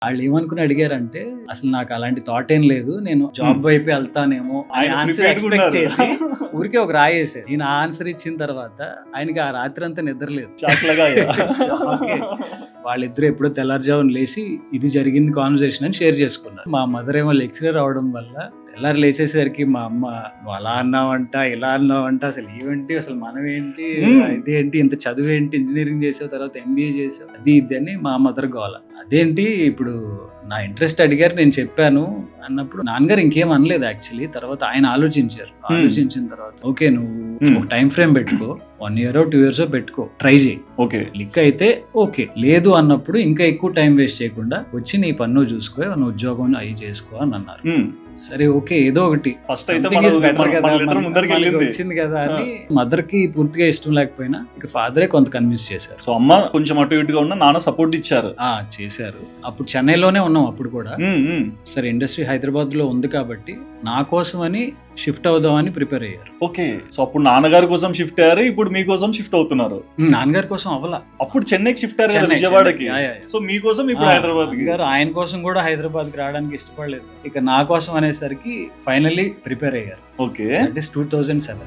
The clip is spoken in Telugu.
వాళ్ళు ఏమనుకుని అడిగారంటే అసలు నాకు అలాంటి థాట్ ఏం లేదు, నేను జాబ్ వైపు వెళ్తానేమో అని ఆయన ఆన్సర్ prepared ఎక్స్పెక్ట్ ఉన్నారు. చేసి ఊరికే ఒక రాయేసారు. ఈయన ఆన్సర్ ఇచ్చిన తర్వాత ఆయనకి ఆ రాత్రి అంతా నిద్రలేదు. చాక్లగా ఓకే. వాళ్ళిద్దరు ఎప్పుడో తెల్లారుజామున లేచి ఇది జరిగింది కాన్వర్సేషన్ అని షేర్ చేసుకున్నారు. మా మదర్ ఏమో లెక్చరర్ అవడం వల్ల తెల్లారు లేచేసరికి మా అమ్మ నువ్వు అలా అన్నావంట ఇలా అన్నావంట, అసలు ఏమంటి, అసలు మనం ఏంటి, ఇదేంటి, ఇంత చదువు ఏంటి, ఇంజనీరింగ్ చేసావు తర్వాత ఎంబీఏ చేసావు, అది ఇది అని మా మదర్ గోల. అదేంటి ఇప్పుడు నా ఇంట్రెస్ట్ అడిగారు నేను చెప్పాను అన్నప్పుడు నాన్నగారు ఇంకేం అనలేదు యాక్చువల్లీ. తర్వాత ఆయన ఆలోచించారు. ఆలోచించిన తర్వాత ఓకే నువ్వు ఒక టైం ఫ్రేమ్ పెట్టుకో, 1 year 2 years పెట్టుకో, ట్రై చేయి. ఓకే క్లిక్ అయితే ఓకే, లేదు అన్నప్పుడు ఇంకా ఎక్కువ టైం వేస్ట్ చేయకుండా వచ్చి నీ పన్ను చూసుకో, నువ్వు ఉద్యోగం అవి చేసుకో అని అన్నారు. సరే ఓకే ఏదో ఒకటి ఫస్ట్ అయితే Something is better కదా, ముందరికి మనకి వెళ్ళింది. వచ్చింది కదా అని మదర్ కి పూర్తిగా ఇష్టం లేకపోయినా ఇక ఫాదరే కొంత కన్విన్స్ చేశారు. సో అమ్మ కొంచెం అటు ఇటుగా ఉన్న నాన్న సపోర్ట్ ఇచ్చారు. చేశారు. అప్పుడు చెన్నైలోనే ఉన్నాం అప్పుడు కూడా. సరే ఇండస్ట్రీ హైదరాబాద్ లో ఉంది కాబట్టి నా కోసం అని షిఫ్ట్ అవుదామని ప్రిపేర్ అయ్యారు. ఓకే సో అప్పుడు నాన్నగారి కోసం షిఫ్ట్ అయ్యారు, ఇప్పుడు మీకోసం షిఫ్ట్ అవుతున్నారు. నాన్నగారి కోసం అవ్వాల, అప్పుడు చెన్నైకి షిఫ్ట్ అయ్యారు కదా, చెన్నై, విజయవాడకి. Yeah, yeah, yeah. సో మీకోసం ఇప్పుడు హైదరాబాద్ కి. ఆయన కోసం కూడా హైదరాబాద్ కి రావడానికి ఇష్టపడలేదు. ఇక నా కోసం అనేసరికి ఫైనల్లీ ప్రిపేర్ అయ్యారు. Okay that is 2007.